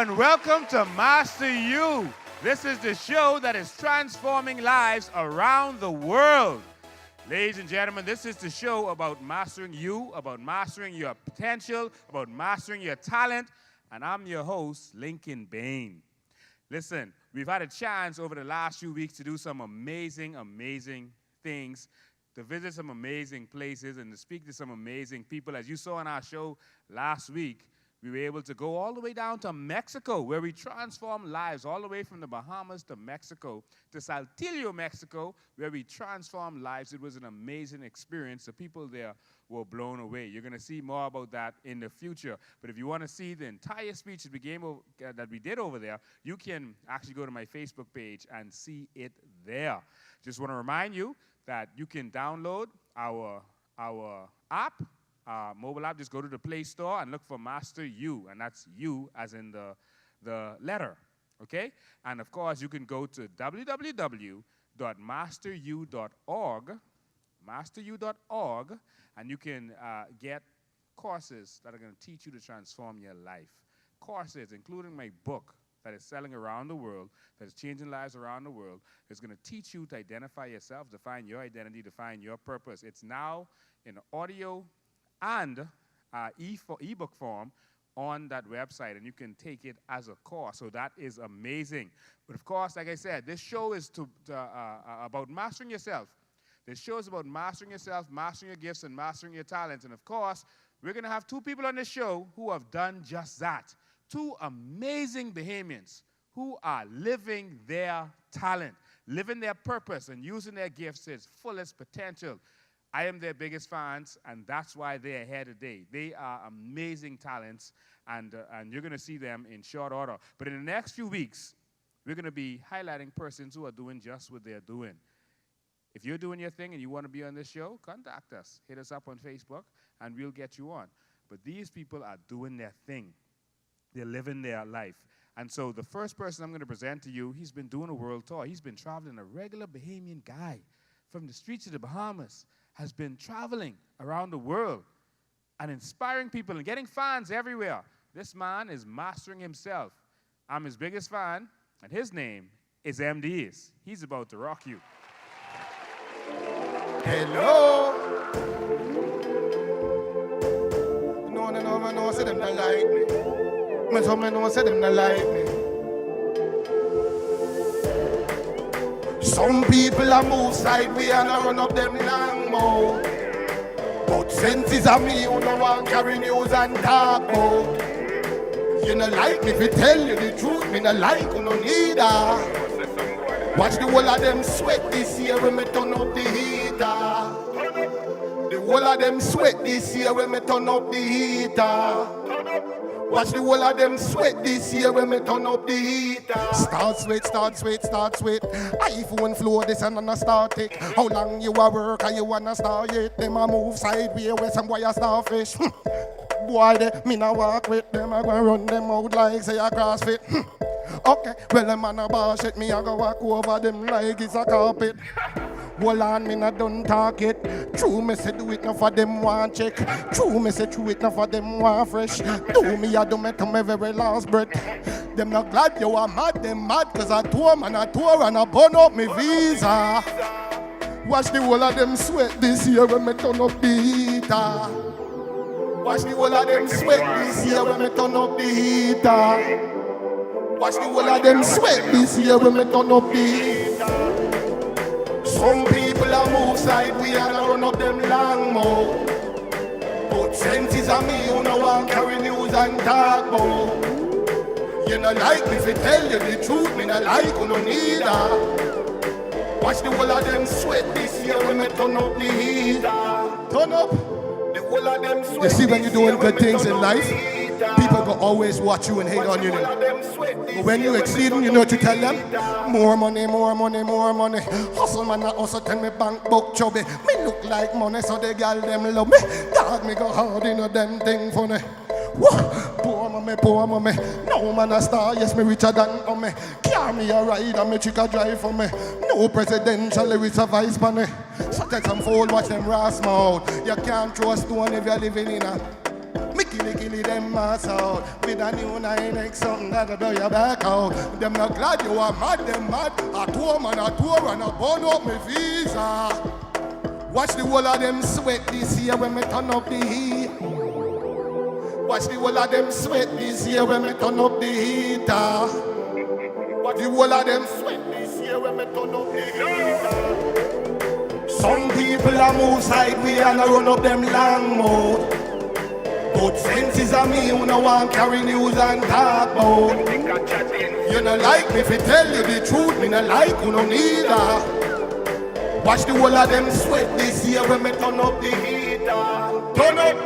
and welcome to Master You. This is the show that is transforming lives around the world. Ladies and gentlemen, this is the show about mastering you, about mastering your potential, about mastering your talent, and I'm your host, Lincoln Bain. Listen, we've had a chance over the last few weeks to do some amazing things, to visit some amazing places, and to speak to some amazing people. As you saw in our show last week, we were able to go all the way down to Mexico, where we transformed lives, all the way from the Bahamas to Mexico, to Saltillo, Mexico, where we transformed lives. It was an amazing experience. The people there were blown away. You're going to see more about that in the future. But if you want to see the entire speech that we did over there, you can actually go to my Facebook page and see it there. Just want to remind you that you can download our app, mobile app. Just go to the Play Store and look for Master You, and that's you as in the letter, okay? And of course, you can go to www.masteryou.org, and you can get courses that are going to teach you to transform your life. Courses, including my book that is selling around the world, that is changing lives around the world. It's going to teach you to identify yourself, define your identity, define your purpose. It's now in audio and ebook form on that website, and you can take it as a course. So that is amazing. But of course, like I said, this show is about mastering yourself. This show is about mastering yourself, mastering your gifts, and mastering your talents. And of course, we're going to have two people on this show who have done just that. Two amazing Bahamians who are living their talent, living their purpose, and using their gifts to its fullest potential. I am their biggest fans, and that's why they're here today. They are amazing talents, and you're going to see them in short order. But in the next few weeks, we're going to be highlighting persons who are doing just what they're doing. If you're doing your thing and you want to be on this show, contact us. Hit us up on Facebook, and we'll get you on. But these people are doing their thing. They're living their life. And so the first person I'm going to present to you, he's been doing a world tour. He's been traveling, a regular Bahamian guy from the streets of the Bahamas, has been traveling around the world and inspiring people and getting fans everywhere. This man is mastering himself. I'm his biggest fan, and his name is MDeez. He's about to rock you. Hello. No, say them not like me. No, say them not like me. Some people are move sideways and I run up them long mouth. But senses of me who no one carry news and talk about. You no like me if I tell you the truth, me no like you no neither. Watch the whole of them sweat this year when me turn up the heater. The whole of them sweat this year when me turn up the heater. Watch the whole of them sweat this year when me turn up the heater. Start sweat. iPhone flow this and I start it. How long you a work and you wanna start yet? Them a move sideways where some boy a starfish. Boy they me na walk with them, I go run them out like say a CrossFit. Okay, well them man a bash it, me a go walk over them like it's a carpet. Hold on, me not done talk it. True, me say do it now for them want check. True, me say true it now for them want fresh. Do me a do me to my very last breath. Them not glad you are mad, them mad cause I tour and I burn up me visa. Watch the whole of them sweat this year when me turn up the heater. Watch the whole of them sweat this year when me turn up the heater. Watch the whole of them sweat this year when me turn up the heater. Some people are move sideways and I run up them long mouth. But senses of me who no one carry news and talk about. You no like me if I tell you the truth, me no like you no neither. Watch the whole of them sweat this year when me turn up the heater. Turn up. The whole of them sweat. You see when you're doing good things in life, people will always watch you and hate on you. But when you exceed, you know what you tell them? More money. Hustle man, I also tell me bank book chubby. Me look like money, so the girl them love me. Dog me go hard in a damn thing funny. Poor mommy. No man a star, yes me richer than me. Car me a ride and me chick a drive for me. No presidential, it's a vice for me. So take some fool, watch them ras mouth. You can't throw a stone if you're living in a. Me Killy them mass out. With a new 9X something that'll blow your back out. Them not glad you are mad, them mad. A tour man, a tour and a burn up my visa. Watch the whole of them sweat this year when me turn up the heat. Watch the whole of them sweat this year when me turn up the heater. Watch the whole of them sweat this year when me turn up the heater. Some people a move sideways and a run up them long mode. Good sense is a me who no want carry news and talk about. You no like me if I tell you the truth, me no like who no neither. Watch the whole of them sweat this year when me turn up the heater. Turn up.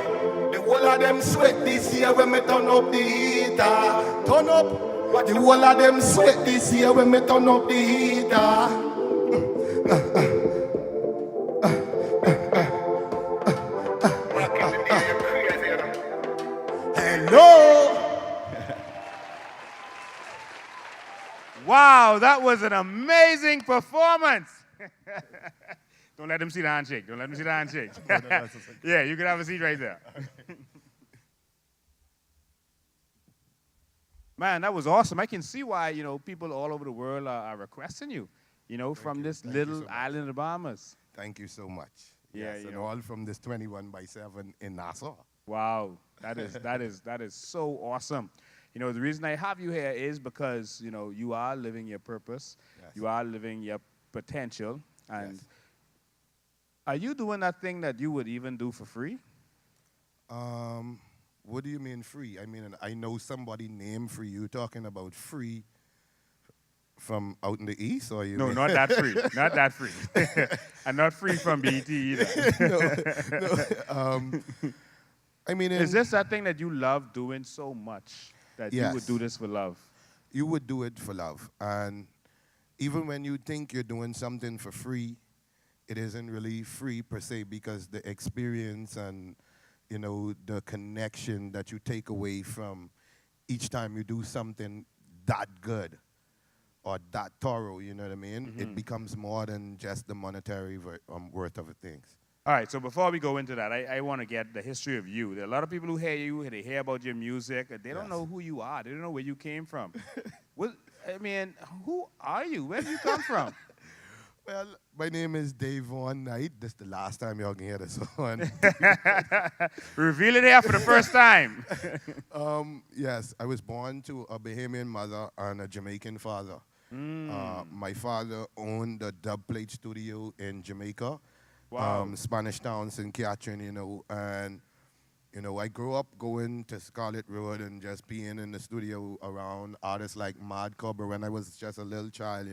The whole of them sweat this year when me turn up the heater. Turn up. Watch the whole of them sweat this year when me turn up the heater. Hello. Wow, that was an amazing performance. Don't let them see the handshake. Don't let them see the handshake. Yeah, you can have a seat right there. Man, that was awesome. I can see why, people all over the world are requesting you, from this little island of the Bahamas. Thank you so much. Yeah, yes, and all from this 21/7 in Nassau. Wow, that is so awesome. The reason I have you here is because, you are living your purpose. Yes. You are living your potential. And Yes. Are you doing that thing that you would even do for free? What do you mean free? I mean, I know somebody named Free. You talking about free from out in the east, or you? No, not that free. Not that free. And not free from BET either. no. I mean, is this that thing that you love doing so much that Yes. you would do this for love? You would do it for love, and even when you think you're doing something for free, it isn't really free per se, because the experience and the connection that you take away from each time you do something that good or that thorough, you know what I mean? Mm-hmm. It becomes more than just the monetary worth of things. All right, so before we go into that, I want to get the history of you. There are a lot of people who hear you, they hear about your music, they don't Yes. know who you are. They don't know where you came from. Who are you? Where did you come from? Well, my name is Davon Knight. This is the last time y'all can hear this one. Reveal it here for the first time. Yes, I was born to a Bahamian mother and a Jamaican father. My father owned a dub plate studio in Jamaica. Wow. Spanish Town, St. Catherine, and, I grew up going to Scarlet Road and just being in the studio around artists like Mad Cobra. When I was just a little child,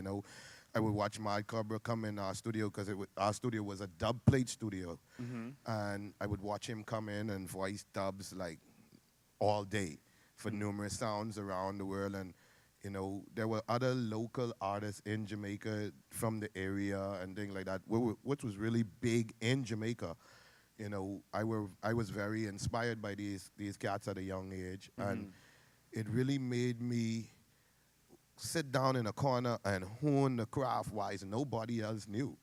I would watch Mad Cobra come in our studio, because our studio was a dub plate studio. Mm-hmm. And I would watch him come in and voice dubs like all day for numerous sounds around the world. And, there were other local artists in Jamaica from the area and things like that, which was really big in Jamaica. I was very inspired by these cats at a young age. Mm-hmm. And it really made me sit down in a corner and hone the craft wise nobody else knew.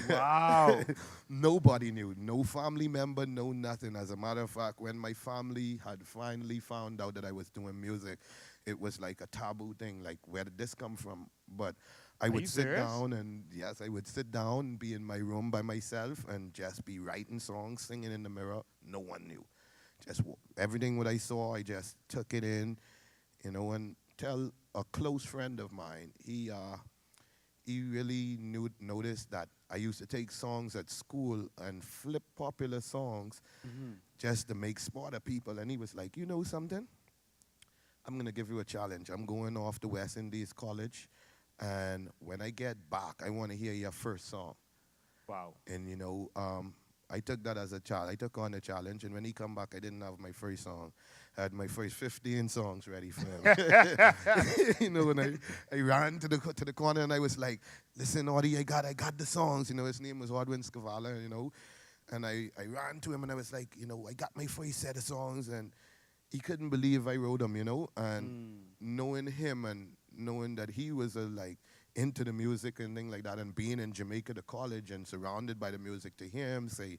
Wow. Nobody knew. No family member, no nothing. As a matter of fact, when my family had finally found out that I was doing music, it was like a taboo thing, like, where did this come from? But I would sit down, and yes, I would sit down and be in my room by myself and just be writing songs, singing in the mirror. No one knew. Just everything what I saw, I just took it in, and tell a close friend of mine, he really noticed that I used to take songs at school and flip popular songs just to make sport of people. And he was like, you know something? I'm going to give you a challenge. I'm going off to West Indies College, and when I get back, I want to hear your first song. Wow. And, I took that as a challenge. I took on the challenge, and when he come back, I didn't have my first song. I had my first 15 songs ready for him. And I ran to the corner, and I was like, listen, Audie, I got the songs. His name was Odwin Scavala, and I ran to him, and I was like, I got my first set of songs, and he couldn't believe I wrote them, and knowing him and knowing that he was into the music and things like that, and being in Jamaica, the college, and surrounded by the music, to hear him say,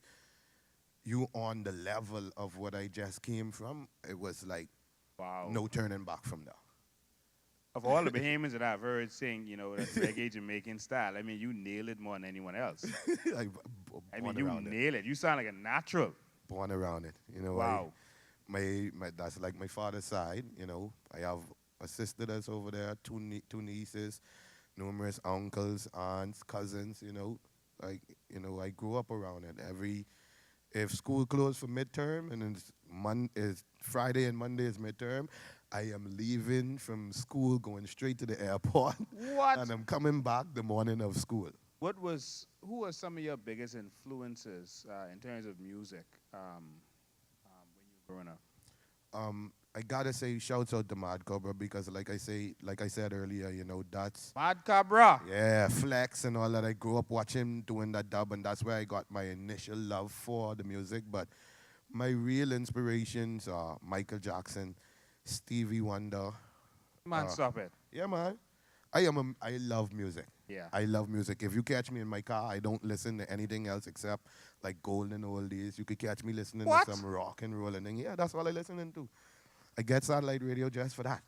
you on the level of what I just came from, it was like Wow. no turning back from there. Of all the Bahamians that I've heard sing, you know, that reggae Jamaican style, I mean, you nail it more than anyone else. Like, I mean, you nail it. You sound like a natural. Born around it, you know. Wow. My that's like my father's side, you know. I have a sister that's over there, two nieces, numerous uncles, aunts, cousins, you know. Like, you know, I grew up around it. If school closed for midterm and it's Friday and Monday is midterm, I am leaving from school, going straight to the airport. What? And I'm coming back the morning of school. Who are some of your biggest influences in terms of music when you were growing up? I gotta say, shouts out to Mad Cobra because, like I said earlier, you know, that's Mad Cabra. yeah, Flex and all that. I grew up watching doing that dub, and that's where I got my initial love for the music. But my real inspirations are Michael Jackson, Stevie Wonder. Man, stop it. Yeah, man. I love music. Yeah. I love music. If you catch me in my car, I don't listen to anything else except like golden oldies. You could catch me listening to some rock and roll and then, yeah, that's all I listening to. I get satellite radio just for that.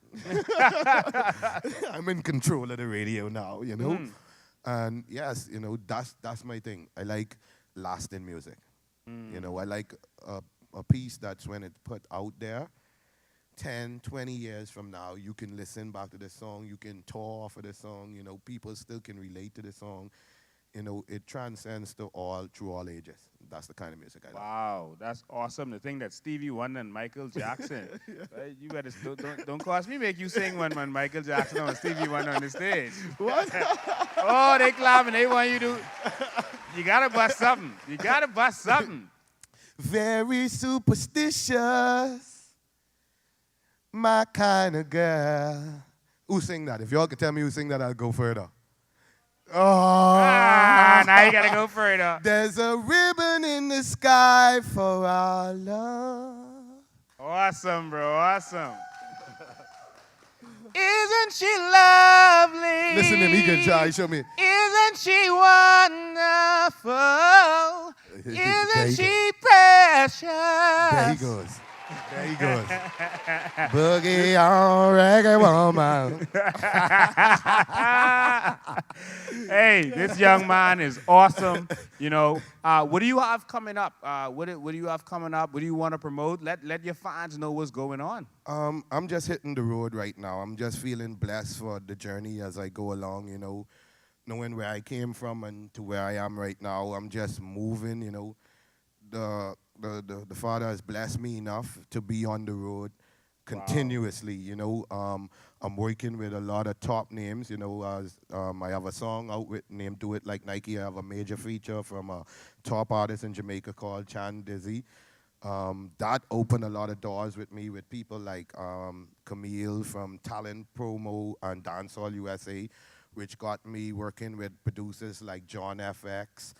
I'm in control of the radio now, you know. And yes, you know, that's my thing. I like lasting music. You know, I like a piece that's when it's put out there, 10, 20 years from now, you can listen back to the song, you can tour off of the song, you know, people still can relate to the song. You know, it transcends through all ages. That's the kind of music I like. Wow, that's awesome. To think that Stevie Wonder and Michael Jackson. You better don't cause me make you sing one Michael Jackson or Stevie Wonder on the stage. What? Oh, they clapping. They want you to. You gotta bust something. You gotta bust something. Very superstitious. My kind of girl. Who sing that? If y'all can tell me who sing that, I'll go further. Oh. Now you gotta go further. There's a ribbon in the sky for our love. Awesome, bro. Awesome. Isn't she lovely? Listen to me, he can try. Show me. Isn't she wonderful? Isn't she precious? There he goes. There he goes. Boogie on reggae woman. Hey, this young man is awesome. You know, what do you have coming up? What do you have coming up? What do you want to promote? Let your fans know what's going on. I'm just hitting the road right now. I'm just feeling blessed for the journey as I go along, you know, knowing where I came from and to where I am right now. I'm just moving, you know. The Father has blessed me enough to be on the road continuously, you know. I'm working with a lot of top names, you know. I have a song out with named Do It Like Nike. I have a major feature from a top artist in Jamaica called Chan Dizzy. That opened a lot of doors with me with people like Camille from Talent Promo and Dancehall USA, which got me working with producers like John FX,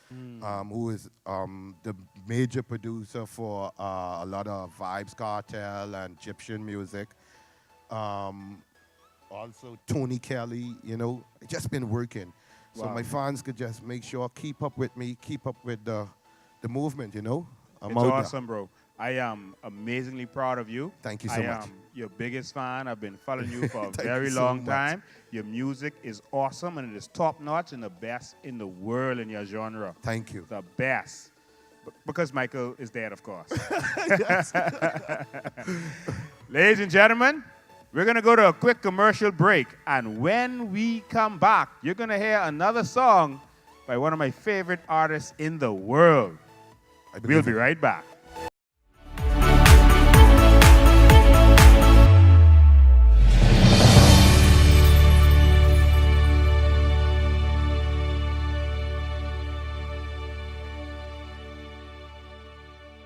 who is the major producer for a lot of Vibes Cartel and Egyptian music. Also Tony Kelly, you know, just been working. So my fans could just make sure, keep up with me, keep up with the movement, you know. It's awesome, bro. I am amazingly proud of you. Thank you so much. I am your biggest fan. I've been following you for a very long time. Your music is awesome, and it is top-notch and the best in the world in your genre. Thank you. The best. Because Michael is dead, of course. Ladies and gentlemen, we're going to go to a quick commercial break. And when we come back, you're going to hear another song by one of my favorite artists in the world. We'll be right back.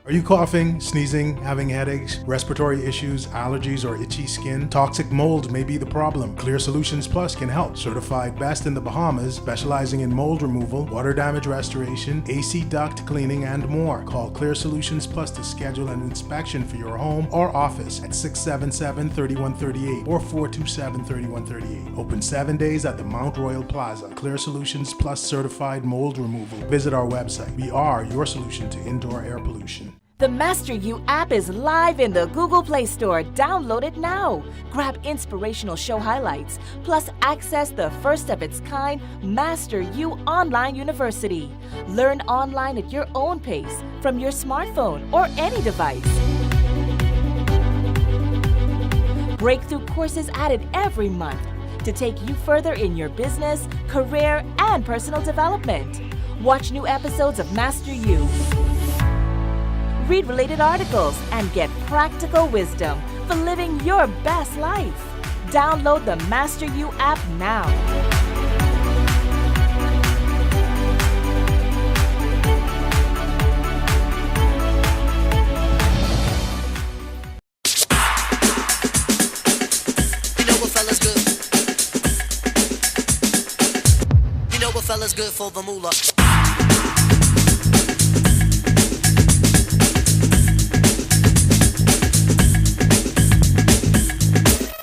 Are you coughing, sneezing, having headaches, respiratory issues, allergies, or itchy skin? Toxic mold may be the problem. Clear Solutions Plus can help. Certified best in the Bahamas, specializing in mold removal, water damage restoration, AC duct cleaning, and more. Call Clear Solutions Plus to schedule an inspection for your home or office at 677-3138 or 427-3138. Open 7 days at the Mount Royal Plaza. Clear Solutions Plus certified mold removal. Visit our website. We are your solution to indoor air pollution. The Master You app is live in the Google Play Store. Download it now. Grab inspirational show highlights, plus access the first of its kind Master You Online University. Learn online at your own pace from your smartphone or any device. Breakthrough courses added every month to take you further in your business, career, and personal development. Watch new episodes of Master You. Read related articles and get practical wisdom for living your best life. Download the Master You app now. You know what fella's good? You know what fella's good for the moolah?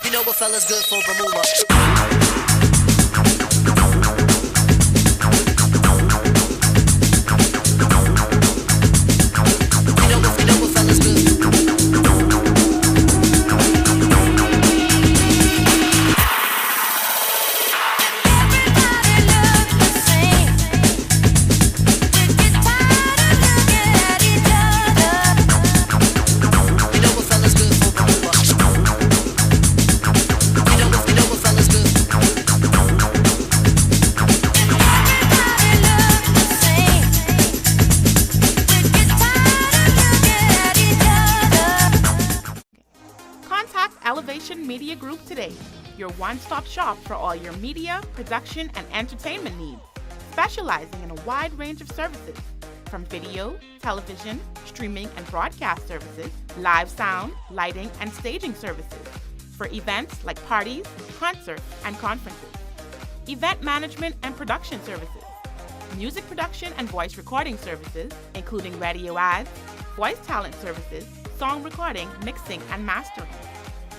You know what fella's good for the moolah? You know what fella's good? Elevation Media Group today, your one-stop shop for all your media, production, and entertainment needs, specializing in a wide range of services, from video, television, streaming and broadcast services, live sound, lighting, and staging services, for events like parties, concerts, and conferences, event management and production services, music production and voice recording services, including radio ads, voice talent services, song recording, mixing, and mastering,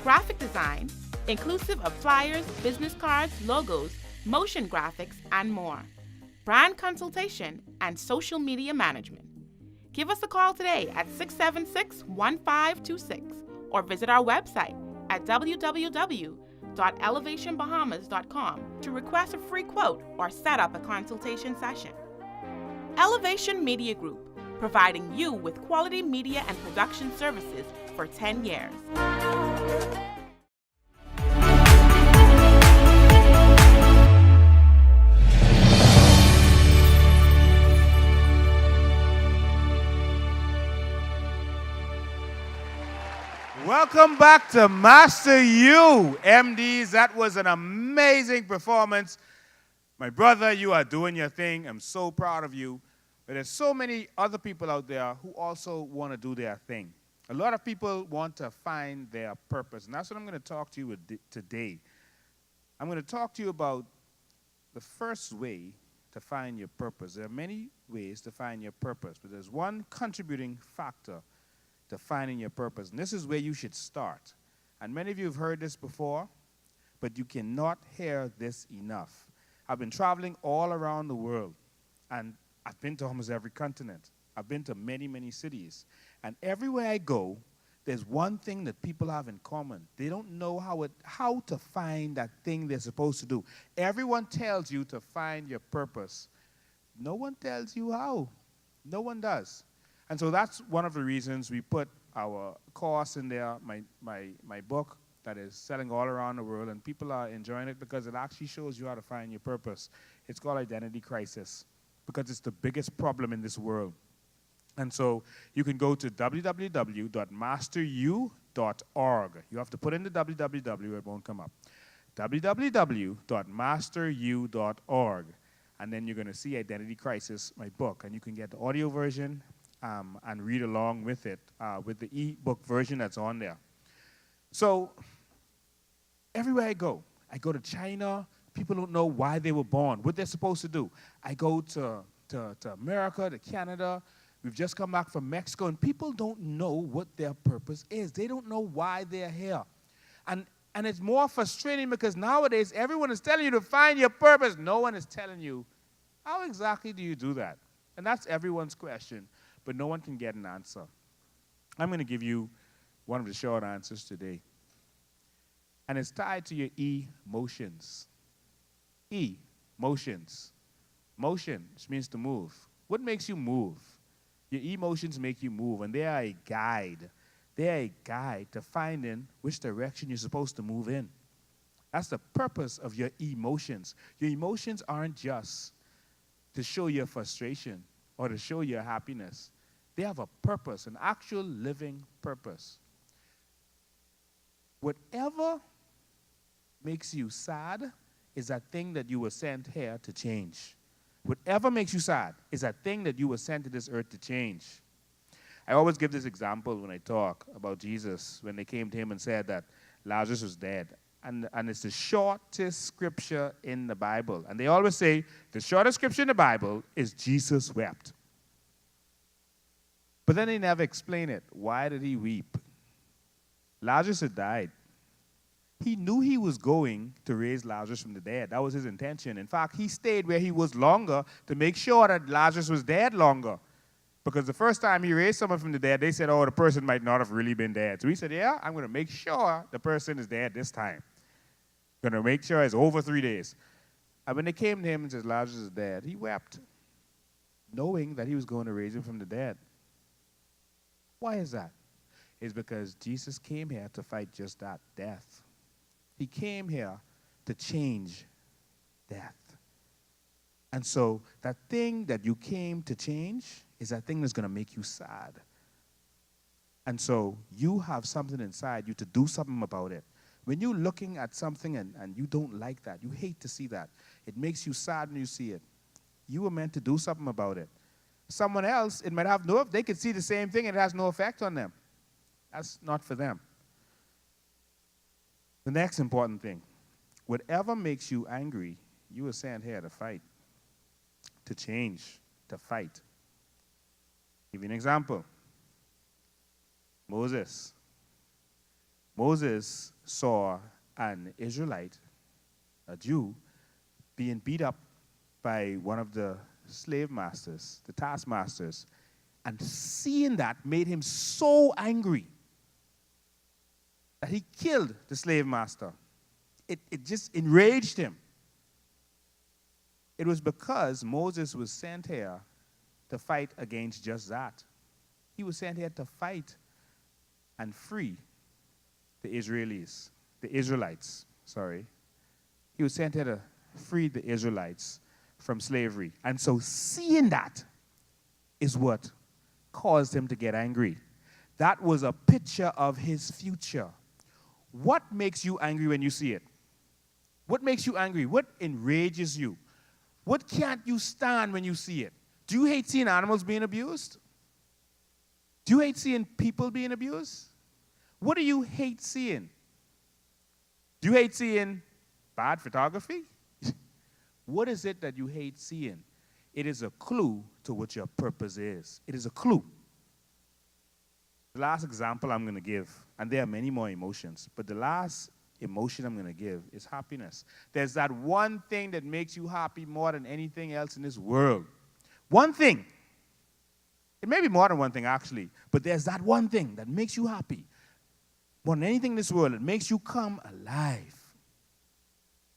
graphic design, inclusive of flyers, business cards, logos, motion graphics, and more, brand consultation, and social media management. Give us a call today at 676-1526 or visit our website at www.elevationbahamas.com to request a free quote or set up a consultation session. Elevation Media Group, providing you with quality media and production services for 10 years. Welcome back to Master You, MDeez. That was an amazing performance. My brother, you are doing your thing. I'm so proud of you. But there's so many other people out there who also want to do their thing. A lot of people want to find their purpose, and that's what I'm going to talk to you today. I'm going to talk to you about the first way to find your purpose. There are many ways to find your purpose, but there's one contributing factor to finding your purpose, and this is where you should start. And many of you have heard this before, but you cannot hear this enough. I've been traveling all around the world, and I've been to almost every continent. I've been to many, many cities. And everywhere I go, there's one thing that people have in common. They don't know how to find that thing they're supposed to do. Everyone tells you to find your purpose. No one tells you how. No one does. And so that's one of the reasons we put our course in there, my book that is selling all around the world, and people are enjoying it because it actually shows you how to find your purpose. It's called Identity Crisis because it's the biggest problem in this world. And so you can go to www.masteryou.org. You have to put in the www, it won't come up. www.masteryou.org. And then you're going to see Identity Crisis, my book, and you can get the audio version and read along with it, with the e-book version that's on there. So everywhere I go to China, people don't know why they were born, what they're supposed to do. I go to America, to Canada. We've just come back from Mexico, and people don't know what their purpose is. They don't know why they're here. And it's more frustrating because nowadays everyone is telling you to find your purpose. No one is telling you, how exactly do you do that? And that's everyone's question, but no one can get an answer. I'm going to give you one of the short answers today. And it's tied to your emotions. Emotions. Motion, which means to move. What makes you move? Your emotions make you move, and they are a guide. They are a guide to finding which direction you're supposed to move in. That's the purpose of your emotions. Your emotions aren't just to show your frustration or to show your happiness. They have a purpose, an actual living purpose. Whatever makes you sad is that thing that you were sent here to change. Whatever makes you sad is that thing that you were sent to this earth to change. I always give this example when I talk about Jesus, when they came to him and said that Lazarus was dead. And it's the shortest scripture in the Bible. And they always say the shortest scripture in the Bible is Jesus wept. But then they never explain it. Why did he weep? Lazarus had died. He knew he was going to raise Lazarus from the dead. That was his intention. In fact, he stayed where he was longer to make sure that Lazarus was dead longer. Because the first time he raised someone from the dead, they said, oh, the person might not have really been dead. So he said, yeah, I'm going to make sure the person is dead this time. Going to make sure it's over 3 days. And when they came to him and said, Lazarus is dead, he wept, knowing that he was going to raise him from the dead. Why is that? It's because Jesus came here to fight just that, death. He came here to change death. And so that thing that you came to change is that thing that's going to make you sad. And so you have something inside you to do something about it. When you're looking at something and you don't like that, you hate to see that, it makes you sad when you see it. You were meant to do something about it. Someone else, it might have they could see the same thing and it has no effect on them. That's not for them. The next important thing, whatever makes you angry, you were sent here to fight, to change, to fight. Give you an example. Moses saw an Israelite, a Jew, being beat up by one of the slave masters, the taskmasters, and seeing that made him so angry that he killed the slave master. It just enraged him. It was because Moses was sent here to fight against just that. He was sent here to fight and free the Israelites. He was sent here to free the Israelites from slavery. And so seeing that is what caused him to get angry. That was a picture of his future. What makes you angry when you see it? What makes you angry? What enrages you? What can't you stand when you see it? Do you hate seeing animals being abused? Do you hate seeing people being abused? What do you hate seeing? Do you hate seeing bad photography? What is it that you hate seeing? It is a clue to what your purpose is. It is a clue. The last example I'm going to give, and there are many more emotions, but the last emotion I'm going to give is happiness. There's that one thing that makes you happy more than anything else in this world. One thing. It may be more than one thing, actually, but there's that one thing that makes you happy more than anything in this world. It makes you come alive.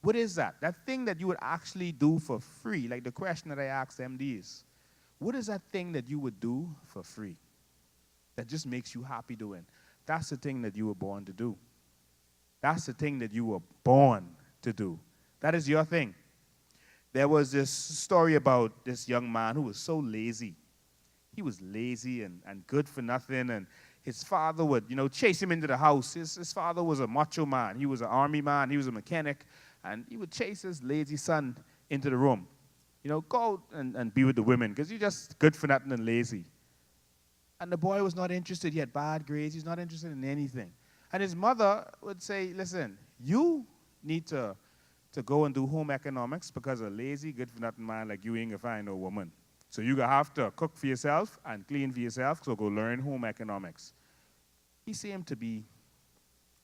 What is that? That thing that you would actually do for free, like the question that I asked MDeez. What is that thing that you would do for free that just makes you happy doing? That's the thing that you were born to do. That's the thing that you were born to do. That is your thing. There was this story about this young man who was so lazy. He was lazy and good for nothing, and his father would, chase him into the house. His father was a macho man. He was an army man. He was a mechanic, and he would chase his lazy son into the room. Go and be with the women, because you're just good for nothing and lazy. And the boy was not interested. He had bad grades. He's not interested in anything. And his mother would say, listen, you need to go and do home economics, because a lazy, good-for-nothing man like you ain't going to find no woman. So you're going to have to cook for yourself and clean for yourself, so go learn home economics. He seemed to be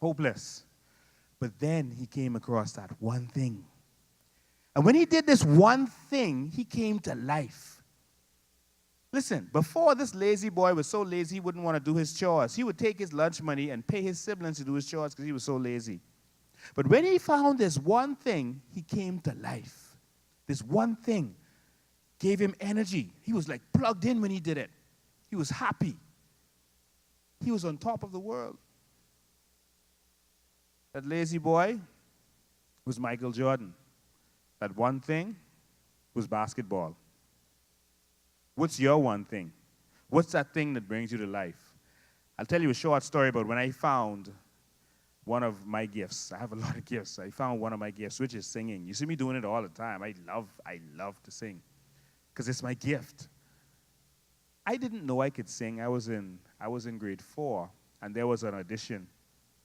hopeless. But then he came across that one thing. And when he did this one thing, he came to life. Listen, before this lazy boy was so lazy he wouldn't want to do his chores. He would take his lunch money and pay his siblings to do his chores because he was so lazy. But when he found this one thing, he came to life. This one thing gave him energy. He was like plugged in when he did it. He was happy. He was on top of the world. That lazy boy was Michael Jordan. That one thing was basketball. What's your one thing? What's that thing that brings you to life? I'll tell you a short story about when I found one of my gifts. I have a lot of gifts. I found one of my gifts, which is singing. You see me doing it all the time. I love to sing because it's my gift. I didn't know I could sing. I was in grade 4, and there was an audition.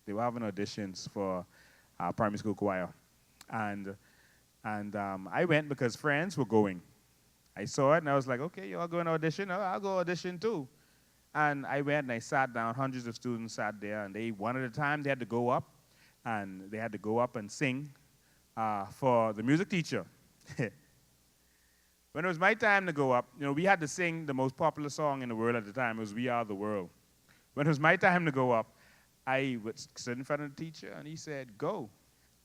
They were having auditions for primary school choir. And I went because friends were going. I saw it, and I was like, okay, you all going to audition? Oh, I'll go audition too. And I went, and I sat down. Hundreds of students sat there, and they, one at a time, they had to go up, and they had to go up and sing for the music teacher. When it was my time to go up, we had to sing the most popular song in the world at the time. It was We Are the World. When it was my time to go up, I would sit in front of the teacher, and he said, go.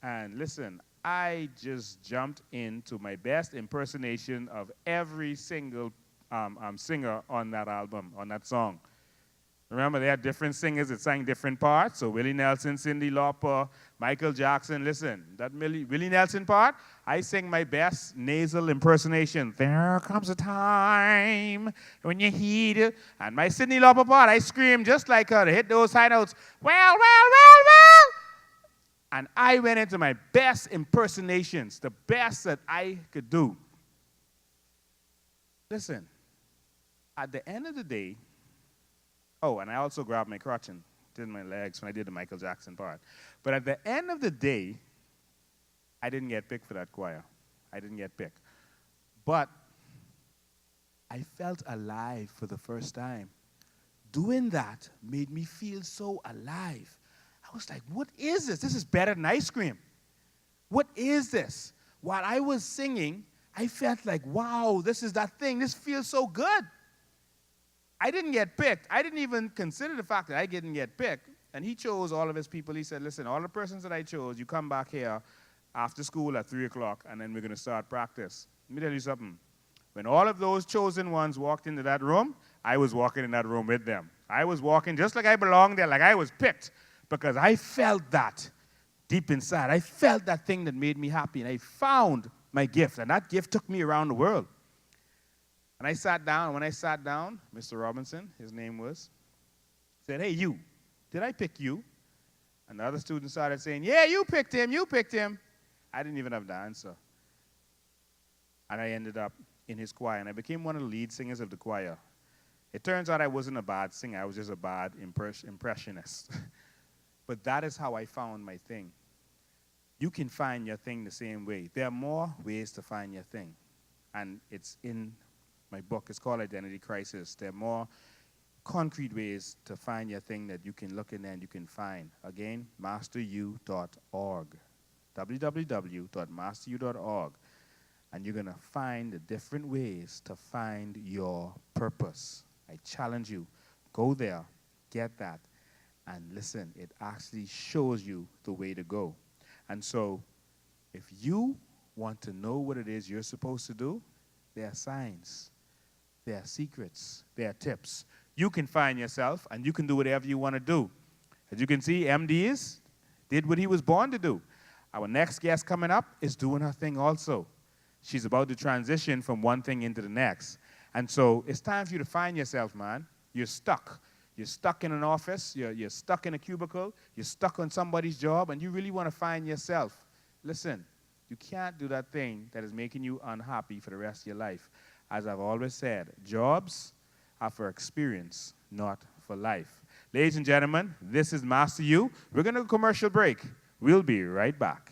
And listen, I just jumped into my best impersonation of every single singer on that album, on that song. Remember, they had different singers that sang different parts. So Willie Nelson, Cyndi Lauper, Michael Jackson. Listen, that Willie Nelson part, I sang my best nasal impersonation. There comes a time when you heed it. And my Cyndi Lauper part, I screamed just like her to hit those high notes. Well. And I went into my best impersonations, the best that I could do. Listen, at the end of the day, and I also grabbed my crotch and did my legs when I did the Michael Jackson part. But at the end of the day, I didn't get picked for that choir. I didn't get picked. But I felt alive for the first time. Doing that made me feel so alive. I was like, what is this? This is better than ice cream. What is this? While I was singing, I felt like, wow, this is that thing. This feels so good. I didn't get picked. I didn't even consider the fact that I didn't get picked. And he chose all of his people. He said, listen, all the persons that I chose, you come back here after school at 3 o'clock, and then we're going to start practice. Let me tell you something. When all of those chosen ones walked into that room, I was walking in that room with them. I was walking just like I belonged there, like I was picked, because I felt that deep inside. I felt that thing that made me happy, and I found my gift, and that gift took me around the world. And I sat down, and when I sat down, Mr. Robinson, his name was, said, hey, you, did I pick you? And the other students started saying, yeah, you picked him. I didn't even have the answer. And I ended up in his choir, and I became one of the lead singers of the choir. It turns out I wasn't a bad singer. I was just a bad impressionist. But that is how I found my thing. You can find your thing the same way. There are more ways to find your thing. And it's in my book. It's called Identity Crisis. There are more concrete ways to find your thing that you can look in there and you can find. Again, masteryou.org. www.masteryou.org. And you're going to find the different ways to find your purpose. I challenge you. Go there. Get that. And listen, it actually shows you the way to go. And so, if you want to know what it is you're supposed to do, there are signs, there are secrets, there are tips. You can find yourself, and you can do whatever you want to do. As you can see, MDeez did what he was born to do. Our next guest coming up is doing her thing also. She's about to transition from one thing into the next. And so, it's time for you to find yourself, man. You're stuck. You're stuck in an office, you're stuck in a cubicle, you're stuck on somebody's job, and you really want to find yourself. Listen, you can't do that thing that is making you unhappy for the rest of your life. As I've always said, jobs are for experience, not for life. Ladies and gentlemen, this is Master You. We're going to go commercial break. We'll be right back.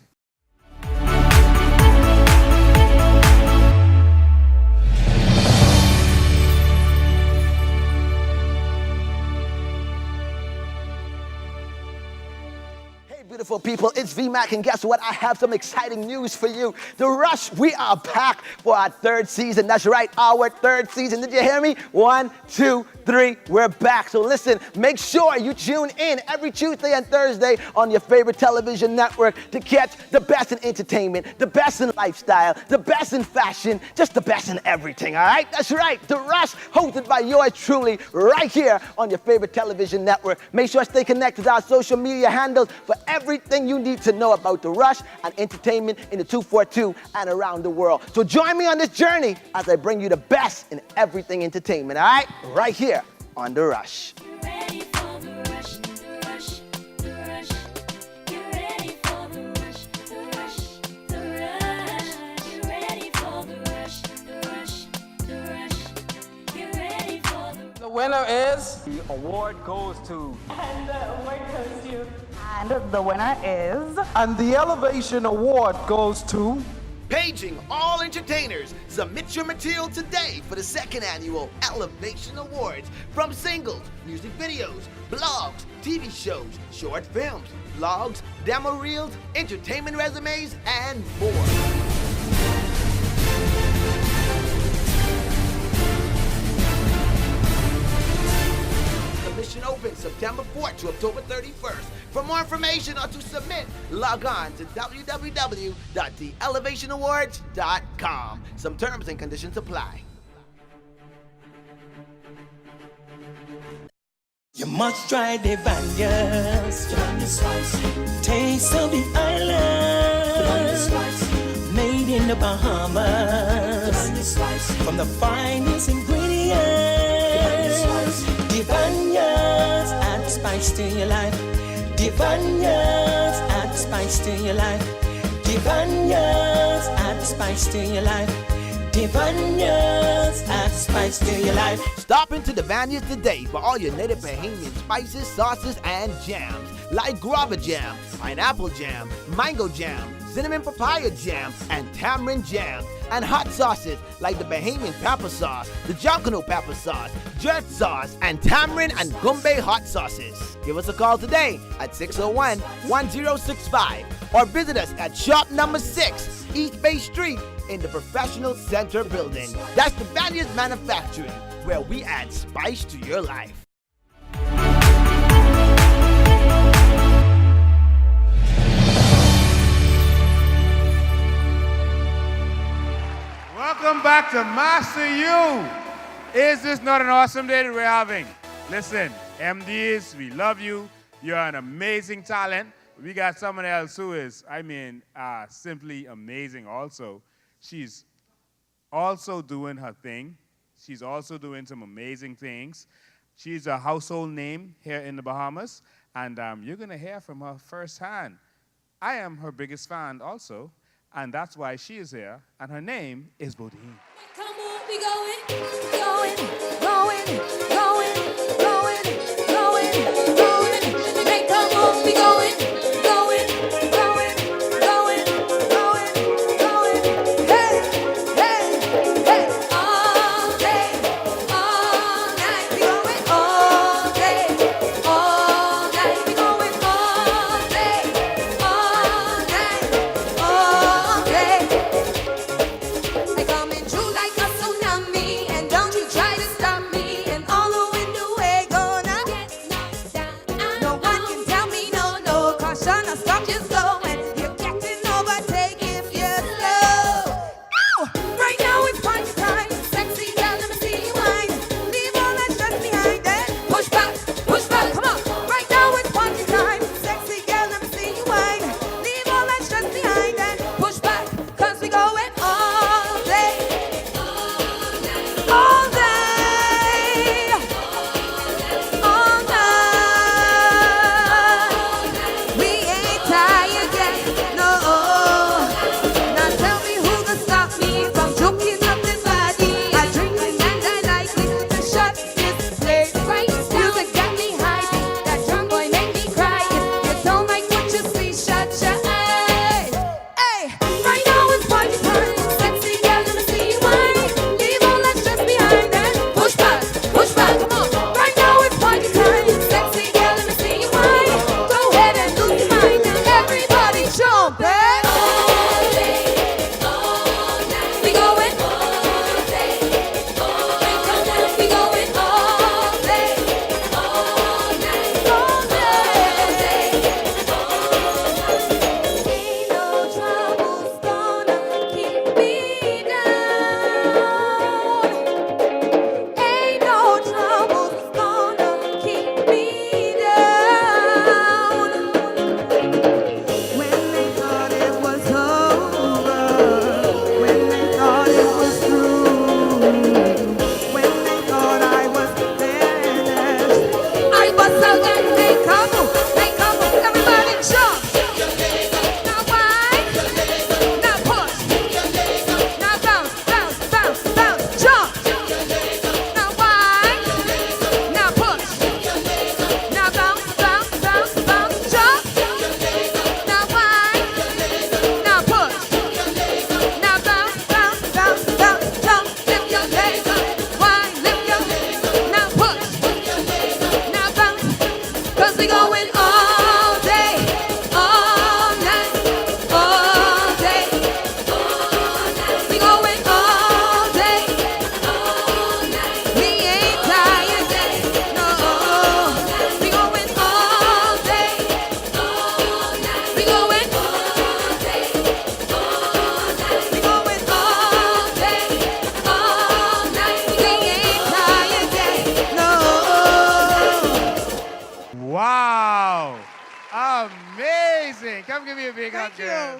Beautiful people, it's VMAC, and guess what? I have some exciting news for you. The Rush, we are back for our third season. That's right, our third season. Did you hear me? 1, 2, 3, we're back. So listen, make sure you tune in every Tuesday and Thursday on your favorite television network to catch the best in entertainment, the best in lifestyle, the best in fashion, just the best in everything, all right? That's right, The Rush, hosted by yours truly, right here on your favorite television network. Make sure to stay connected to our social media handles for everything you need to know about The Rush and entertainment in the 242 and around the world. So join me on this journey as I bring you the best in everything entertainment, all right? Right here on The Rush. Ready for the rush, the rush, the rush. Get ready for the rush, the rush, the rush. Get ready for the rush, the rush, the rush. Get ready for the. The winner is. The award goes to. And the award goes to. And the winner is. And the Elevation Award goes to. Paging all entertainers. Submit your material today for the second annual Elevation Awards. From singles, music videos, blogs, TV shows, short films, vlogs, demo reels, entertainment resumes, and more. Submission opens September 4th to October 31st. For more information or to submit, log on to www.theelevationawards.com. Some terms and conditions apply. You must try the Vanya's. Taste of the island. Made in the Bahamas. From the finest ingredients. The Vanya's add spice to your life. The Vanya's add spice to your life. The Vanya's add spice to your life. The Vanya's add spice to your life. Stop into the Vanya's today for all your native Bahamian spices, sauces, and jams. Like guava jam, pineapple jam, mango jam, cinnamon papaya jam, and tamarind jam. And hot sauces like the Bahamian pepper sauce, the Jonkano pepper sauce, jerk sauce, and tamarind and gumbe hot sauces. Give us a call today at 601-1065 or visit us at shop number 6, East Bay Street in the Professional Center building. That's the Vanya's Manufacturing, where we add spice to your life. Welcome back to Master You. Is this not an awesome day that we're having? Listen, MDeez, we love you. You're an amazing talent. We got someone else who is, simply amazing also. She's also doing her thing. She's also doing some amazing things. She's a household name here in the Bahamas, and you're going to hear from her firsthand. I am her biggest fan also, and that's why she is here, and her name is Bodine. Come on, we going, going, going, going, going, going, going. Hey, come on, we going, going, going, going, going, going. Hey, hey, hey. All day, all night, we going all day, all night, we going all day, all night, all day. I coming through like a tsunami, and So then they come, everybody jump. Now wine, now push, now bounce, bounce, bounce, bounce, jump. Now wine, now push, now bounce, bounce, bounce, bounce, jump. Now wine, now push, now bounce, bounce, bounce, bounce, jump. Lift your legs up, wine, lift your, now push, now bounce. 'Cause we going all day, all night, all day, all night. We going all day, all night. We ain't tired yet, no. We going all day, all night. We going all day, all night. We going all day, all night. We ain't tired yet, no. Wow. Amazing. Come give me a big hug, Thank girl.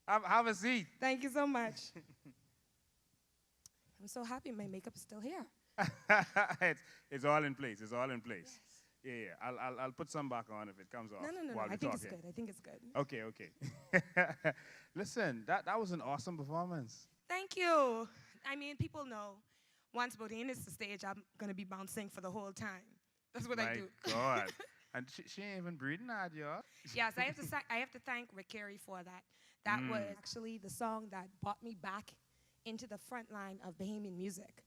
you. Have a seat. Thank you so much. I'm so happy my makeup is still here. it's all in place. It's all in place. Yeah. I'll put some back on if it comes off. No. while we I think talk it's here. good. I think it's good. Okay. Listen, that was an awesome performance. Thank you. I mean, people know once Bodine is the stage, I'm going to be bouncing for the whole time. That's what I do. My God. And she ain't even breathing at you. Yes, I have to thank Rick Carey for that. That was actually the song that brought me back into the front line of Bahamian music.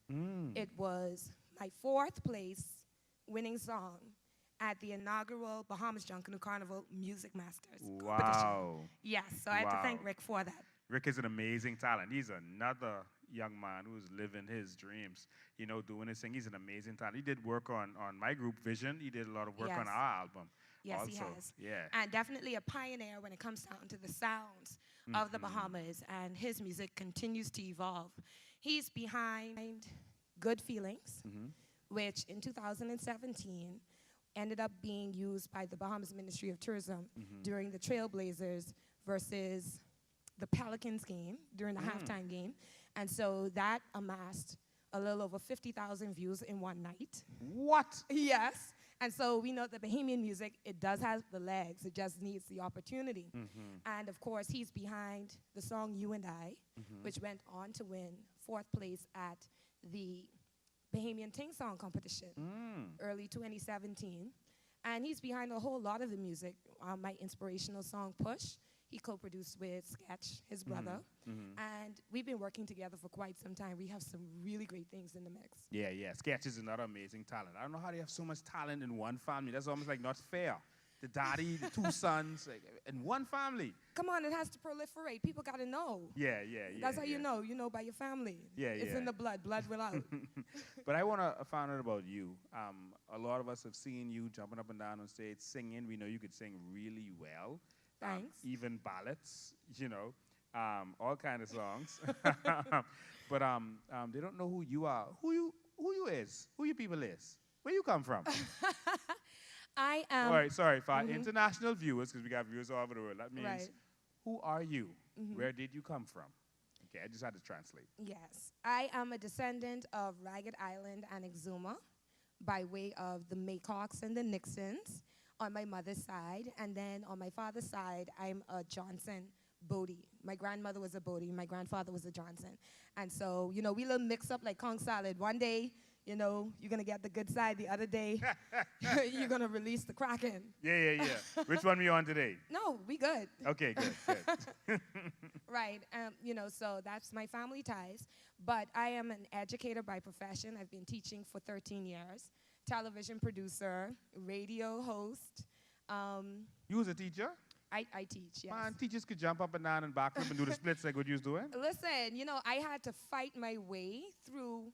It was my 4th place winning song at the inaugural Bahamas Junkanoo Carnival Music Masters competition. Wow. Yes, so I have to thank Rick for that. Rick is an amazing talent. He's another young man who's living his dreams, doing his thing. He's an amazing talent. He did work on my group, Vision. He did a lot of work on our album. Yes, also. he has. Yeah. And definitely a pioneer when it comes down to the sounds of the Bahamas, and his music continues to evolve. He's behind Good Feelings, which in 2017 ended up being used by the Bahamas Ministry of Tourism during the Trailblazers versus the Pelicans game, during the halftime game. And so that amassed a little over 50,000 views in one night. What? Yes. And so we know that Bahamian music, it does have the legs, it just needs the opportunity. And of course, he's behind the song You and I, which went on to win 4th place at the Bahamian Ting Song competition, early 2017. And he's behind a whole lot of the music. My inspirational song, Push, he co-produced with Sketch, his brother. And we've been working together for quite some time. We have some really great things in the mix. Yeah. Sketch is another amazing talent. I don't know how they have so much talent in one family. That's almost like not fair. The daddy, the 2 sons, in one family. Come on, it has to proliferate. People got to know. Yeah. That's how you know by your family. It's in the blood will out. But I want to find out about you. A lot of us have seen you jumping up and down on stage, singing. We know you could sing really well. Thanks. Even ballads, all kind of songs. But they don't know who you are. Who you is? Who you people is? Where you come from? I am. All right, sorry, for our international viewers, because we got viewers all over the world. That means, who are you? Where did you come from? Okay, I just had to translate. Yes, I am a descendant of Ragged Island and Exuma by way of the Maycocks and the Nixons on my mother's side. And then on my father's side, I'm a Johnson Bodie. My grandmother was a Bodie. My grandfather was a Johnson. And so, we little mix up like Kong salad. One day, you're going to get the good side. The other day, you're going to release the Kraken. Yeah. Which one are we on today? No, we good. Okay, good. Right. So that's my family ties. But I am an educator by profession. I've been teaching for 13 years. Television producer, radio host. You was a teacher? I teach, yes. Man, teachers could jump up and down and back up and do the splits like what you was doing. Listen, I had to fight my way through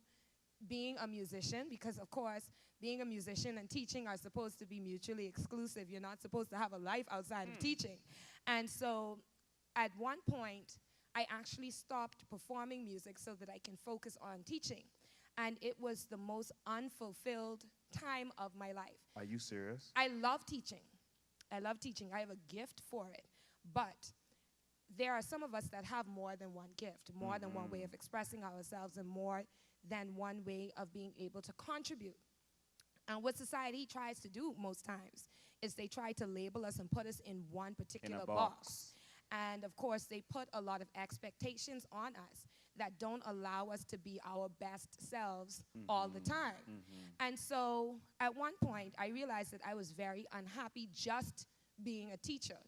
being a musician because, of course, being a musician and teaching are supposed to be mutually exclusive. You're not supposed to have a life outside of teaching. And so at one point, I actually stopped performing music so that I can focus on teaching. And it was the most unfulfilled time of my life. Are you serious? I love teaching. I have a gift for it. But there are some of us that have more than one gift, more than one way of expressing ourselves, and more than one way of being able to contribute. And what society tries to do most times is they try to label us and put us in one particular box. And of course, they put a lot of expectations on us that don't allow us to be our best selves all the time. And so at one point, I realized that I was very unhappy just being a teacher.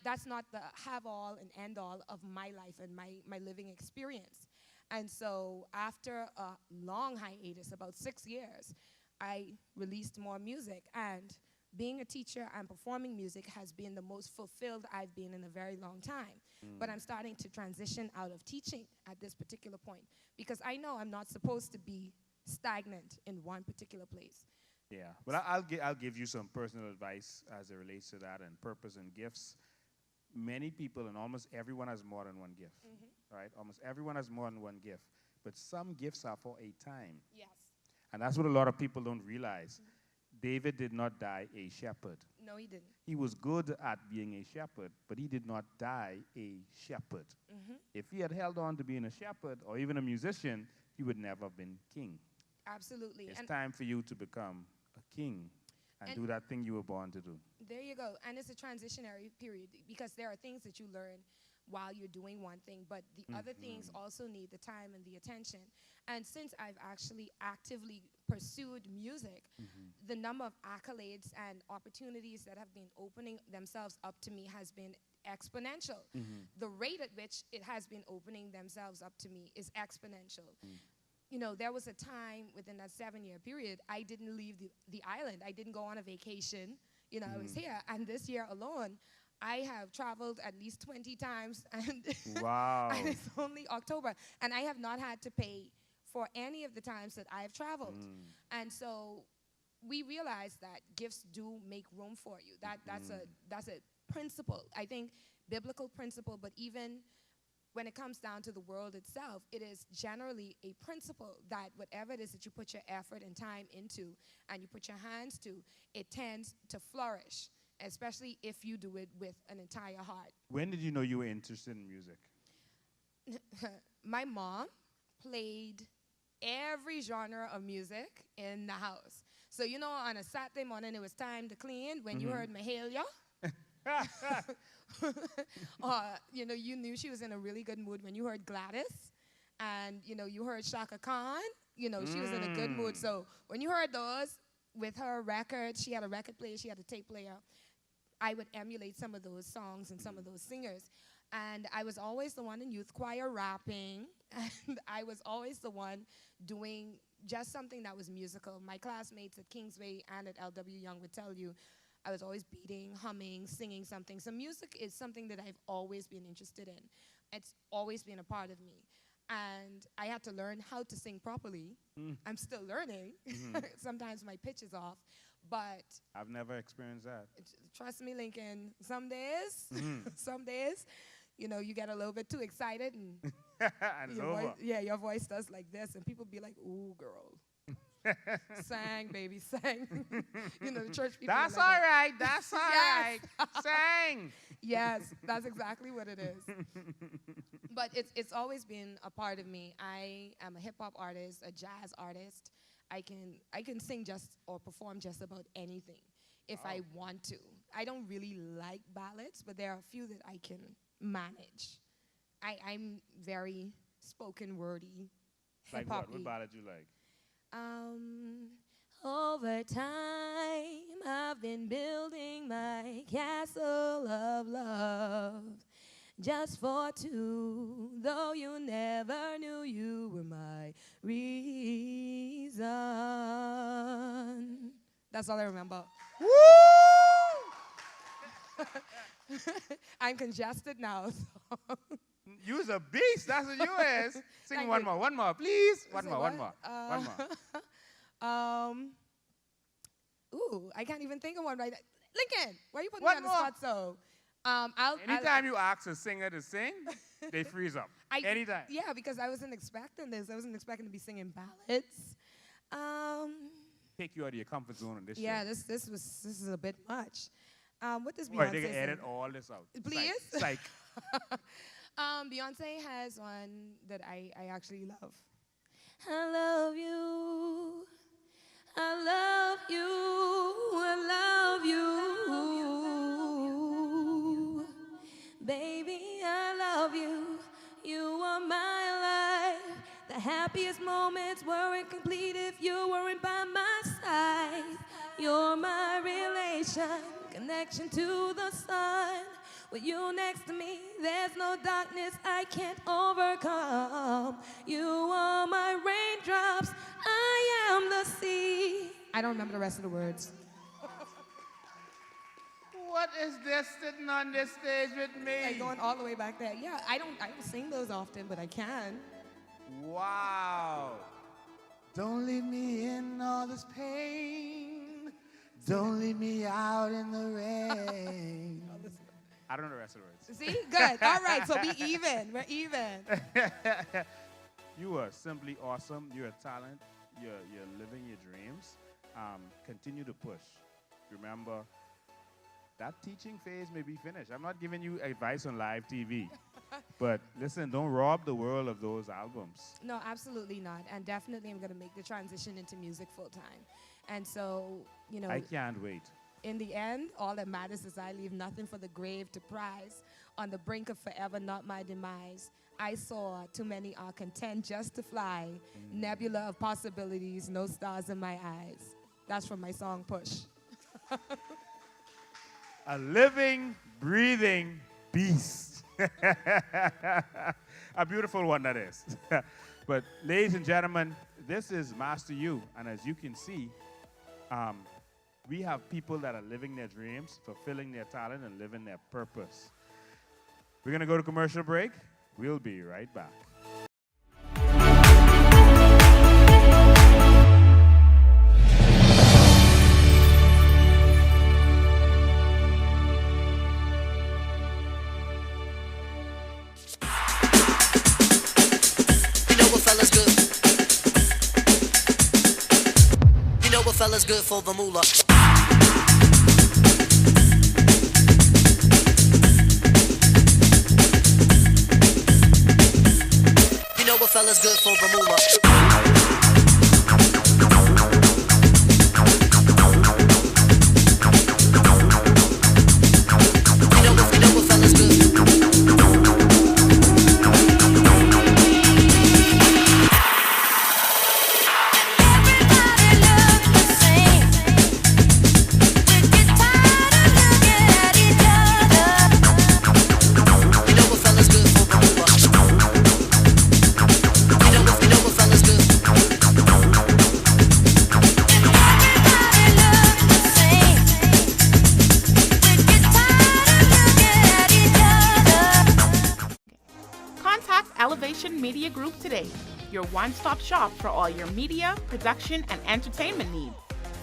That's not the have-all and end-all of my life and my living experience. And so after a long hiatus, about 6 years, I released more music. And being a teacher and performing music has been the most fulfilled I've been in a very long time. But I'm starting to transition out of teaching at this particular point because I know I'm not supposed to be stagnant in one particular place. Yeah, but I'll give you some personal advice as it relates to that and purpose and gifts. Many people and almost everyone has more than one gift, right? Almost everyone has more than one gift, but some gifts are for a time. Yes. And that's what a lot of people don't realize. David did not die a shepherd. No, he didn't. He was good at being a shepherd, but he did not die a shepherd. If he had held on to being a shepherd or even a musician, he would never have been king. Absolutely. It's time for you to become a king and do that thing you were born to do. There you go. And it's a transitionary period because there are things that you learn while you're doing one thing, but the other things also need the time and the attention. And since I've actually actively pursued music, the number of accolades and opportunities that have been opening themselves up to me has been exponential. The rate at which it has been opening themselves up to me is exponential. You know, there was a time within that 7-year period, I didn't leave the island. I didn't go on a vacation. You know, I was here. And this year alone, I have traveled at least 20 times. And, wow. and it's only October. And I have not had to pay for any of the times that I've traveled. And so we realize that gifts do make room for you. That's a principle. I think biblical principle, but even when it comes down to the world itself, it is generally a principle that whatever it is that you put your effort and time into and you put your hands to, it tends to flourish, especially if you do it with an entire heart. When did you know you were interested in music? My mom played every genre of music in the house. So, you know, on a Saturday morning, it was time to clean when you heard Mahalia. You know, you knew she was in a really good mood when you heard Gladys. And, you know, you heard Shaka Khan. You know, she was in a good mood. So when you heard those with her record, she had a record player, she had a tape player, I would emulate some of those songs and some of those singers. And I was always the one in youth choir rapping. And I was always the one doing just something that was musical. My classmates at Kingsway and at LW Young would tell you, I was always beating, humming, singing something. So music is something that I've always been interested in. It's always been a part of me. And I had to learn how to sing properly. I'm still learning. Sometimes my pitch is off. But I've never experienced that. Trust me, Lincoln, some days, you know, you get a little bit too excited and, and it's over. Your voice does like this, and people be like, ooh, girl. Sang, baby, sang. You know, the church people. That's like all right. That's all right. Sang. Yes, that's exactly what it is. But it's always been a part of me. I am a hip hop artist, a jazz artist. I can sing just or perform just about anything if I want to. I don't really like ballads, but there are a few that I can manage. I'm very spoken wordy. Like what ballad you like? Over time, I've been building my castle of love just for two, though you never knew you were my reason. That's all I remember. Woo! I'm congested now. So. You's a beast. That's what you is. Sing one more, please. One more. Ooh, I can't even think of one right now. Lincoln, why are you putting me on the spot so? Anytime you ask a singer to sing, they freeze up. Anytime. Yeah, because I wasn't expecting this. I wasn't expecting to be singing ballads. Take you out of your comfort zone on this yeah, show. this is a bit much. What does Beyonce Right, they can edit all this out. Please? Psych. Beyonce has one that I actually love. I love you. I love happiest moments weren't complete if you weren't by my side. You're my relation, connection to the sun. With you next to me, there's no darkness I can't overcome. You are my raindrops, I am the sea. I don't remember the rest of the words. What is this sitting on this stage with me? Like going all the way back there. Yeah, I don't sing those often, but I can. Wow. Don't leave me in all this pain. Don't leave me out in the rain. I don't know the rest of the words. See? Good. All right, so we even. We're even. You are simply awesome. You're a talent. You're living your dreams. Continue to push. Remember, that teaching phase may be finished. I'm not giving you advice on live TV. But listen, don't rob the world of those albums. No, absolutely not. And definitely I'm going to make the transition into music full time. And so, you know. I can't wait. In the end, all that matters is I leave nothing for the grave to prize. On the brink of forever, not my demise. I saw too many are content just to fly. Nebula of possibilities, no stars in my eyes. That's from my song, Push. A living, breathing beast. A beautiful one, that is. But ladies and gentlemen, this is Master You. And as you can see, we have people that are living their dreams, fulfilling their talent, and living their purpose. We're going to go to commercial break. We'll be right back. Fella's good for the moolah. You know what fella's good for the moolah. You know what fella's good. Media Group today, your one-stop shop for all your media, production, and entertainment needs,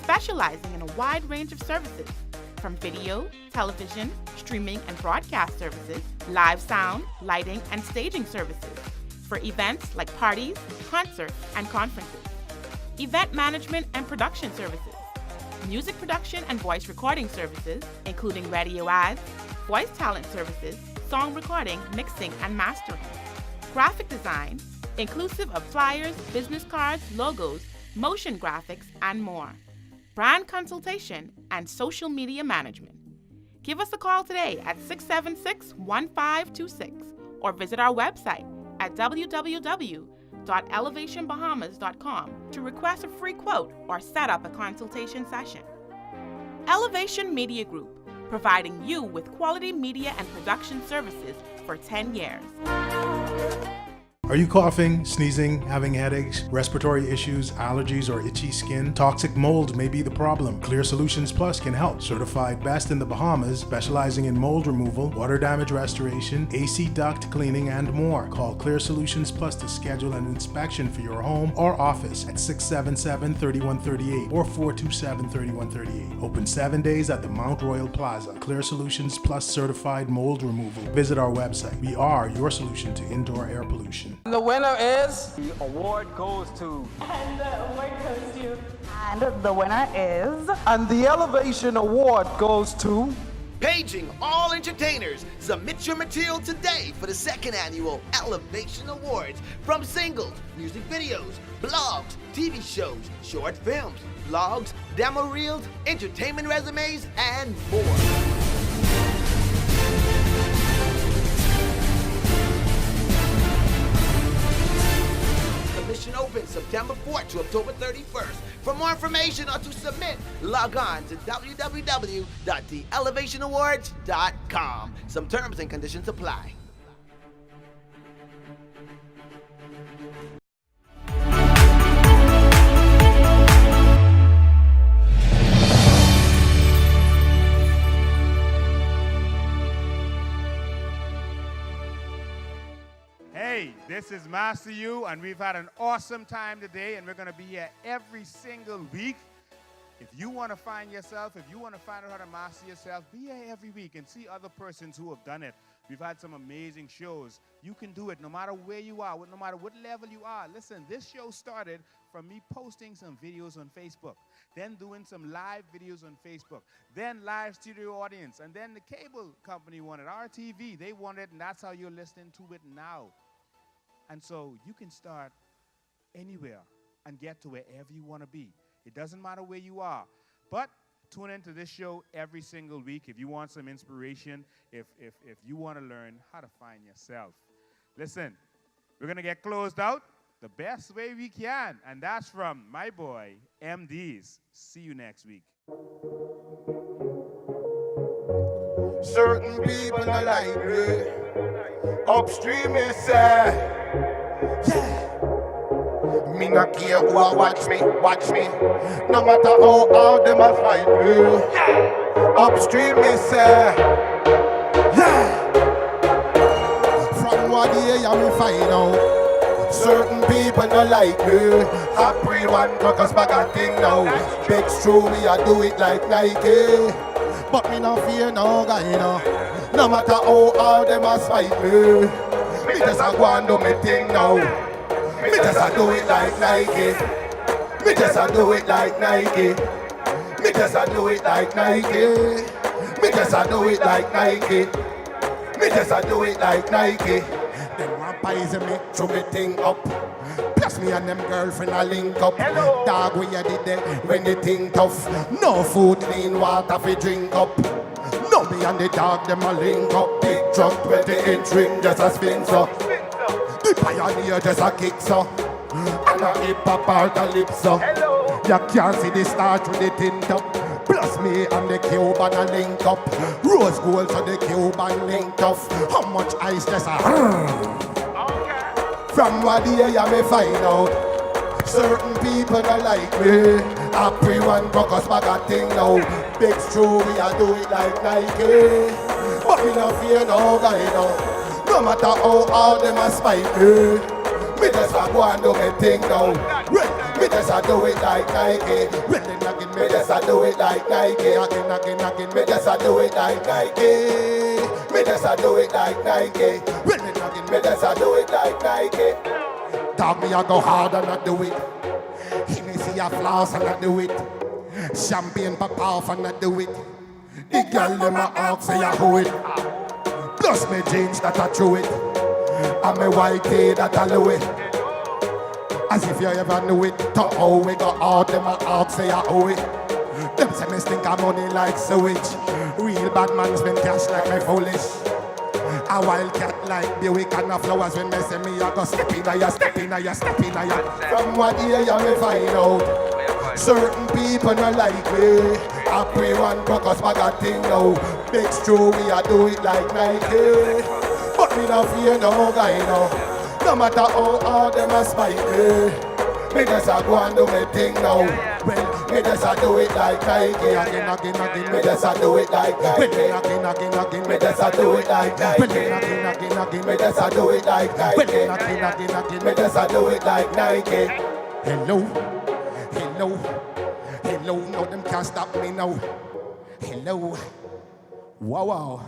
specializing in a wide range of services, from video, television, streaming and broadcast services, live sound, lighting, and staging services, for events like parties, concerts, and conferences, event management and production services, music production and voice recording services, including radio ads, voice talent services, song recording, mixing, and mastering, graphic design, inclusive of flyers, business cards, logos, motion graphics, and more, brand consultation, and social media management. Give us a call today at 676-1526 or visit our website at www.elevationbahamas.com to request a free quote or set up a consultation session. Elevation Media Group, providing you with quality media and production services for 10 years. Are you coughing, sneezing, having headaches, respiratory issues, allergies, or itchy skin? Toxic mold may be the problem. Clear Solutions Plus can help. Certified best in the Bahamas, specializing in mold removal, water damage restoration, AC duct cleaning, and more. Call Clear Solutions Plus to schedule an inspection for your home or office at 677-3138 or 427-3138. Open 7 days at the Mount Royal Plaza. Clear Solutions Plus certified mold removal. Visit our website. We are your solution to indoor air pollution. The winner is... The award goes to... And the award goes to... And the winner is... And the Elevation Award goes to... Paging all entertainers. Submit your material today for the second annual Elevation Awards. From singles, music videos, blogs, TV shows, short films, vlogs, demo reels, entertainment resumes, and more. Submission open open September 4th to October 31st. For more information or to submit, log on to www.theelevationawards.com. Some terms and conditions apply. Hey, this is Master You, and we've had an awesome time today, and we're going to be here every single week. If you want to find yourself, if you want to find out how to master yourself, be here every week and see other persons who have done it. We've had some amazing shows. You can do it no matter where you are, no matter what level you are. Listen, this show started from me posting some videos on Facebook, then doing some live videos on Facebook, then live studio audience, and then the cable company wanted, RTV, they wanted, and that's how you're listening to it now. And so you can start anywhere and get to wherever you want to be. It doesn't matter where you are. But tune into this show every single week if you want some inspiration, if you want to learn how to find yourself. Listen, we're going to get closed out the best way we can, and that's from my boy, MDeez. See you next week. Certain people are like me. Upstream, you say. Yeah. Me not care who a watch me. No matter how them a fight me. Upstream, me say. Yeah. From what day you me find out. Certain people not like me. Happy one cause bag a thing now. Big true me I do it like Nike. But me no fear no guy no. No matter how them a spite me. Me just a go and do me thing now. Me just a do it like Nike. Me just a do it like Nike. Me just a do it like Nike. Me just a do it like Nike. Me just a do it like Nike. Them want poison me, throw me thing up. Plus me and them girlfriend a link up. Hello. Dog where you did that when the thing tough. No food, clean water fi drink up. No me and the dog them a link up. Big truck 20-inch ring just a spin so. The pioneer just a kick so. And a hip hop art a lip so. You can't see the star through the tint up. Plus me and the Cuban a link up. Rose gold so the Cuban link up. How much ice just a From what day you may find out. Certain people not like me. Happy one crocus bag a thing now. Big true we a do it like Nike. But me no fear no guy no. No matter how them a spite me. Me just a go and do me thing now. Me just a do it like Nike. Me just a do it like Nike. Again. Me just a do it like Nike. Me just a do it like Nike. Me just a do it like Nike. Dog me a go hard and I do it. Hennessy a floss and I do it. Champagne pop off and I do it. The girl them a ask say I do it. Plus me jeans that I chew it. And me white tee that I do it. As if you ever knew it. To how we go out them a ask say I owe it. Them say me stink of money like sewage. Real bad man spend cash like me foolish. A wildcat like Buick and the flowers when they say me I go step in a ya. From what day you may find out. Certain people not like me. Happy one crocus bag a thing now. Big true we a do it like Nike. But me no fear no guy no. No matter how them a spite me. Me just a go and do me thing now. Well, me just a do it like Nike. Again. Me just a do it like Nike. Again. Me just a do it like Nike. Again. Me just a do it like Nike. Again. Me just a do it like Nike. Hello. No, them can't stop me now. Hello. Wow.